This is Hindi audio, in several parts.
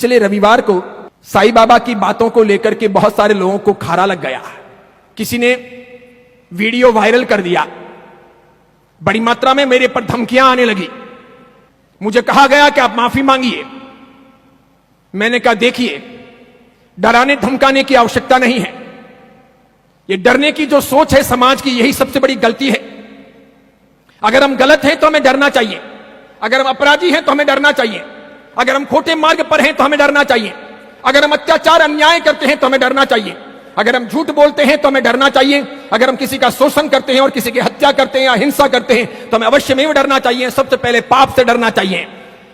पिछले रविवार को साईं बाबा की बातों को लेकर के बहुत सारे लोगों को खारा लग गया। किसी ने वीडियो वायरल कर दिया, बड़ी मात्रा में मेरे पर धमकियां आने लगी। मुझे कहा गया कि आप माफी मांगिए। मैंने कहा देखिए, डराने धमकाने की आवश्यकता नहीं है। ये डरने की जो सोच है समाज की, यही सबसे बड़ी गलती है। अगर हम गलत हैं तो हमें डरना चाहिए, अगर हम अपराधी हैं तो हमें डरना चाहिए, अगर हम खोटे मार्ग पर हैं तो हमें डरना चाहिए, अगर हम अत्याचार अन्याय करते हैं तो हमें डरना चाहिए, अगर हम झूठ बोलते हैं तो हमें डरना चाहिए, अगर हम किसी का शोषण करते हैं और किसी की हत्या करते हैं या हिंसा करते हैं तो हमें अवश्य में डरना चाहिए। सबसे पहले पाप से डरना चाहिए।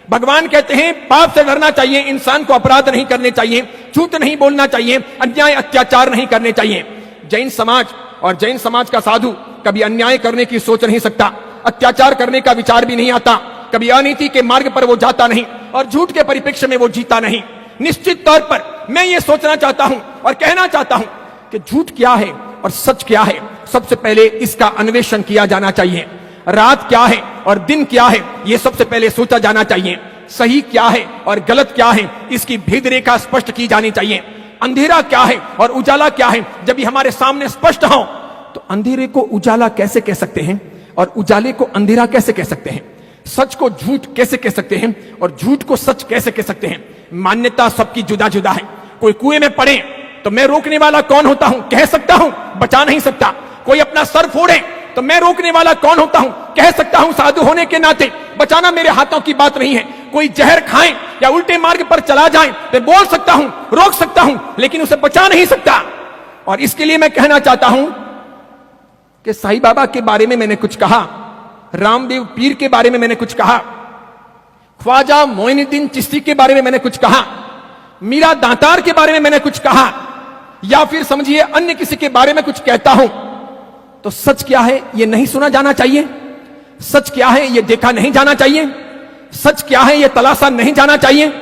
भगवान कहते हैं पाप से डरना चाहिए, इंसान को अपराध नहीं करने चाहिए, झूठ नहीं बोलना चाहिए, अन्याय अत्याचार नहीं करने चाहिए। जैन समाज और जैन समाज का साधु कभी अन्याय करने की सोच नहीं सकता, अत्याचार करने का विचार भी नहीं आता, कभी अनीति के मार्ग पर वो जाता नहीं और झूठ के परिप्रेक्ष्य में वो जीता नहीं। निश्चित तौर पर मैं ये सोचना चाहता हूं और कहना चाहता हूं कि झूठ क्या है और सच क्या है, सबसे पहले इसका अन्वेषण किया जाना चाहिए। रात क्या है और दिन क्या है, यह सबसे पहले सोचा जाना चाहिए। सही क्या है और गलत क्या है, इसकी भेद रेखा स्पष्ट की जानी चाहिए। अंधेरा क्या है और उजाला क्या है, जब ये हमारे सामने स्पष्ट हो तो अंधेरे को उजाला कैसे कह सकते हैं और उजाले को अंधेरा कैसे कह सकते हैं, सच को झूठ कैसे कह सकते हैं और झूठ को सच कैसे कह सकते हैं। मान्यता सबकी जुदा जुदा है। कोई कुएं में पड़े तो मैं रोकने वाला कौन होता हूं, कह सकता हूं, बचा नहीं सकता। कोई अपना सर फोड़े तो मैं रोकने वाला कौन होता हूं, कह सकता हूं साधु होने के नाते, बचाना मेरे हाथों की बात नहीं है। कोई जहर खाए या उल्टे मार्ग पर चला जाए तो बोल सकता हूं, रोक सकता हूं, लेकिन उसे बचा नहीं सकता। और इसके लिए मैं कहना चाहता हूं कि साईं बाबा के बारे में मैंने कुछ कहा, रामदेव पीर के बारे में मैंने कुछ कहा, ख्वाजा मोइनुद्दीन चिश्ती के बारे में मैंने कुछ कहा, मीरा दातार के बारे में मैंने कुछ कहा, या फिर समझिए अन्य किसी के बारे में कुछ कहता हूं तो सच क्या है यह नहीं सुना जाना चाहिए, सच क्या है यह देखा नहीं जाना चाहिए, सच क्या है यह तलाशा नहीं जाना चाहिए।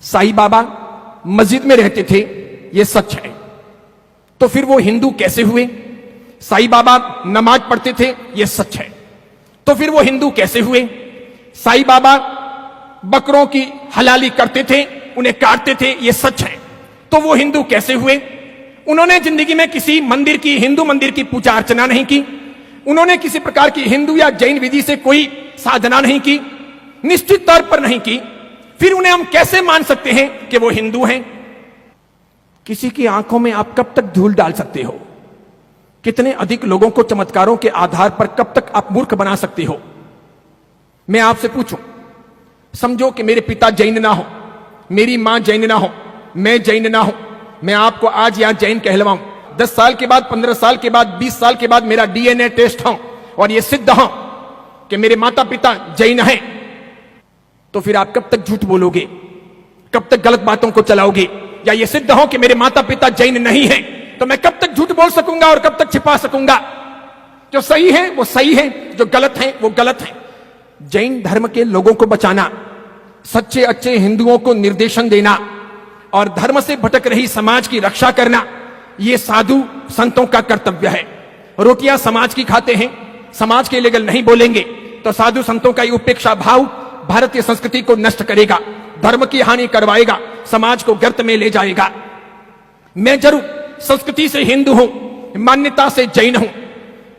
साईं बाबा मस्जिद में रहते थे, यह सच है, तो फिर वो हिंदू कैसे हुए? साईं बाबा नमाज पढ़ते थे, यह सच है, तो फिर वो हिंदू कैसे हुए? साईं बाबा बकरों की हलाली करते थे, उन्हें काटते थे, यह सच है, तो वो हिंदू कैसे हुए? उन्होंने जिंदगी में किसी मंदिर की, हिंदू मंदिर की पूजा अर्चना नहीं की, उन्होंने किसी प्रकार की हिंदू या जैन विधि से कोई साधना नहीं की, निश्चित तौर पर नहीं की, फिर उन्हें हम कैसे मान सकते हैं कि वो हिंदू हैं? किसी की आंखों में आप कब तक धूल डाल सकते हो? कितने अधिक लोगों को चमत्कारों के आधार पर कब तक आप मूर्ख बना सकते हो? मैं आपसे पूछूं, समझो कि मेरे पिता जैन ना हो, मेरी मां जैन ना हो, मैं जैन ना हूं, मैं आपको आज यहां जैन कहलवाऊं, 10 साल के बाद, 15 साल के बाद, 20 साल के बाद मेरा डीएनए टेस्ट हो और यह सिद्ध हो कि मेरे माता पिता जैन हैं, तो फिर आप कब तक झूठ बोलोगे, कब तक गलत बातों को चलाओगे? या यह सिद्ध हो कि मेरे माता पिता जैन नहीं हैं, तो मैं कब तक झूठ बोल सकूंगा और कब तक छिपा सकूंगा? जो सही है वो सही है, जो गलत है वो गलत है। जैन धर्म के लोगों को बचाना, सच्चे अच्छे हिंदुओं को निर्देशन देना और धर्म से भटक रही समाज की रक्षा करना, यह साधु संतों का कर्तव्य है। रोटियां समाज की खाते हैं, समाज के लिए नहीं बोलेंगे तो साधु संतों का उपेक्षा भाव भारतीय संस्कृति को नष्ट करेगा, धर्म की हानि करवाएगा, समाज को गर्त में ले जाएगा। मैं जरूर संस्कृति से हिंदू हूं, मान्यता से जैन हूं।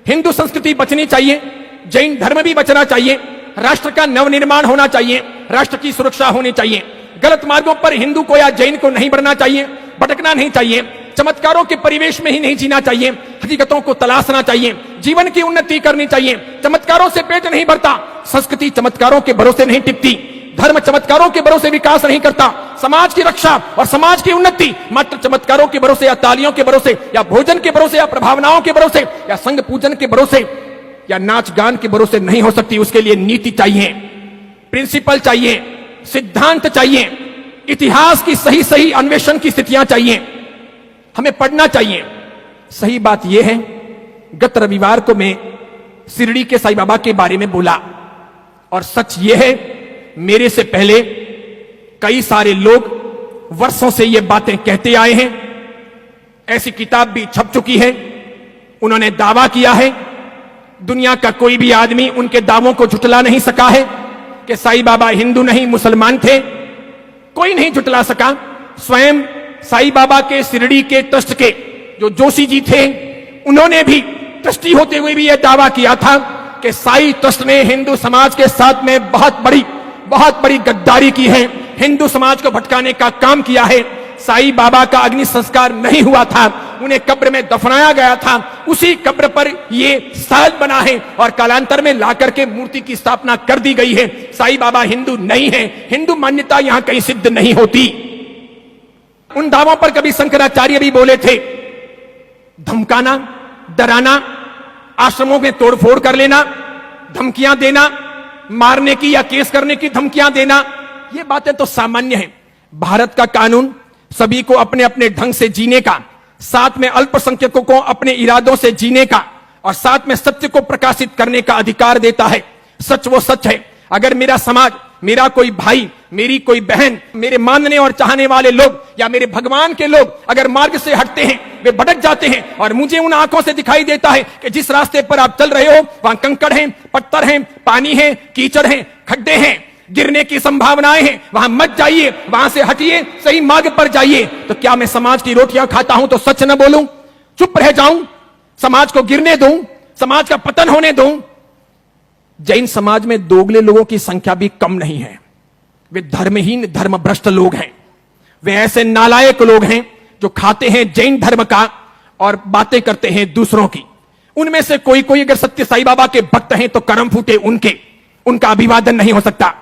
हिंदू संस्कृति बचनी चाहिए, जैन धर्म भी बचना चाहिए, राष्ट्र का नवनिर्माण होना चाहिए, राष्ट्र की सुरक्षा होनी चाहिए। गलत मार्गों पर हिंदू को या जैन को नहीं बढ़ना चाहिए, भटकना नहीं चाहिए, चमत्कारों के परिवेश में ही नहीं जीना चाहिए, हकीकतों को तलाशना चाहिए, जीवन की उन्नति करनी चाहिए। चमत्कारों से पेट नहीं भरता, संस्कृति चमत्कारों के भरोसे नहीं टिकती, धर्म चमत्कारों के भरोसे विकास नहीं करता, समाज की रक्षा और समाज की उन्नति मात्र चमत्कारों के भरोसे या तालियों के भरोसे या भोजन के भरोसे या प्रभावनाओं के भरोसे या संघ पूजन के भरोसे या नाच गान के भरोसे नहीं हो सकती। उसके लिए नीति चाहिए, प्रिंसिपल चाहिए, सिद्धांत चाहिए, इतिहास की सही सही अन्वेषण की स्थितियां चाहिए, हमें पढ़ना चाहिए। सही बात यह है, गत रविवार को मैं शिरडी के साईं बाबा के बारे में बोला और सच यह है, मेरे से पहले कई सारे लोग वर्षों से ये बातें कहते आए हैं, ऐसी किताब भी छप चुकी है, उन्होंने दावा किया है, दुनिया का कोई भी आदमी उनके दावों को झुठला नहीं सका है कि साईं बाबा हिंदू नहीं मुसलमान थे। कोई नहीं जुटला सका। स्वयं साईं बाबा के शिरडी के ट्रस्ट के जो जोशी जी थे, उन्होंने भी ट्रस्टी होते हुए भी यह दावा किया था कि साई ट्रस्ट ने हिंदू समाज के साथ में बहुत बड़ी गद्दारी की है, हिंदू समाज को भटकाने का काम किया है। साईं बाबा का अग्नि संस्कार नहीं हुआ था, उन्हें कब्र में दफनाया गया था, उसी कब्र पर ये साज बना है और कालांतर में लाकर के मूर्ति की स्थापना कर दी गई है। साईं बाबा हिंदू नहीं है, हिंदू मान्यता यहां कहीं सिद्ध नहीं होती। उन दावों पर कभी शंकराचार्य भी बोले थे, धमकाना, डराना, आश्रमों में तोड़फोड़ कर लेना, धमकियां देना, मारने की या केस करने की धमकियां देना, ये बातें तो सामान्य हैं। भारत का कानून सभी को अपने अपने ढंग से जीने का, साथ में अल्पसंख्यकों को अपने इरादों से जीने का और साथ में सत्य को प्रकाशित करने का अधिकार देता है। सच वो सच है। अगर मेरा समाज, मेरा कोई भाई, मेरी कोई बहन, मेरे मानने और चाहने वाले लोग या मेरे भगवान के लोग अगर मार्ग से हटते हैं, वे भटक जाते हैं और मुझे उन आंखों से दिखाई देता है कि जिस रास्ते पर आप चल रहे हो वहां कंकड़ हैं, पत्थर हैं, पानी है, कीचड़ हैं, खड्डे हैं, गिरने की संभावनाएं हैं, वहां मत जाइए, वहां से हटिए, सही मार्ग पर जाइए। तो क्या मैं समाज की रोटियां खाता हूं तो सच न बोलूं, चुप रह जाऊं, समाज को गिरने दूं, समाज का पतन होने दूं? जैन समाज में दोगले लोगों की संख्या भी कम नहीं है। वे धर्महीन, धर्मभ्रष्ट लोग हैं। वे ऐसे नालायक लोग हैं जो खाते हैं जैन धर्म का और बातें करते हैं दूसरों की। उनमें से कोई अगर सत्य साईं बाबा के भक्त हैं तो करम फूटे उनके, उनका अभिवादन नहीं हो सकता,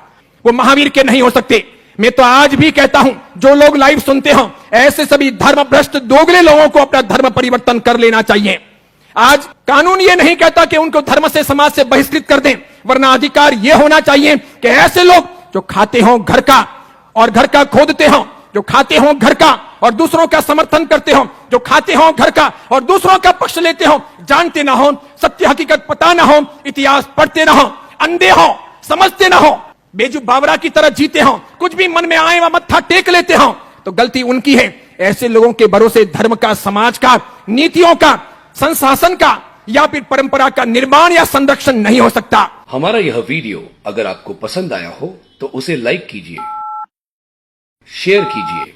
वो महावीर के नहीं हो सकते। मैं तो आज भी कहता हूं, जो लोग लाइव सुनते हो, ऐसे सभी धर्मभ्रष्ट दोगले लोगों को अपना धर्म परिवर्तन कर लेना चाहिए। आज कानून ये नहीं कहता कि उनको धर्म से, समाज से बहिष्कृत कर दें, वरना अधिकार यह होना चाहिए कि ऐसे लोग जो खाते हो घर का और घर का खोदते हो, जो खाते हो घर का और दूसरों का समर्थन करते हो, जो खाते हो घर का और दूसरों का पक्ष लेते हो, जानते ना हो, सत्य हकीकत पता ना हो, इतिहास पढ़ते ना हो, अंधे हो, समझते ना हो, बेजू बावरा की तरह जीते हो, कुछ भी मन में आए वह मत्था टेक लेते हो, तो गलती उनकी है। ऐसे लोगों के भरोसे धर्म का, समाज का, नीतियों का, संशासन का या फिर परंपरा का निर्माण या संरक्षण नहीं हो सकता। हमारा यह वीडियो अगर आपको पसंद आया हो तो उसे लाइक कीजिए, शेयर कीजिए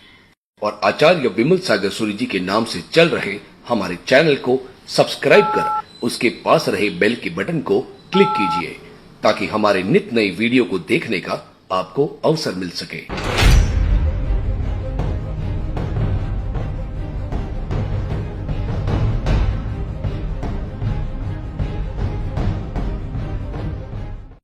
और आचार्य विमल सागर सूरी जी के नाम से चल रहे हमारे चैनल को सब्सक्राइब कर उसके पास रहे बेल के बटन को क्लिक कीजिए ताकि हमारे नित नए वीडियो को देखने का आपको अवसर मिल सके।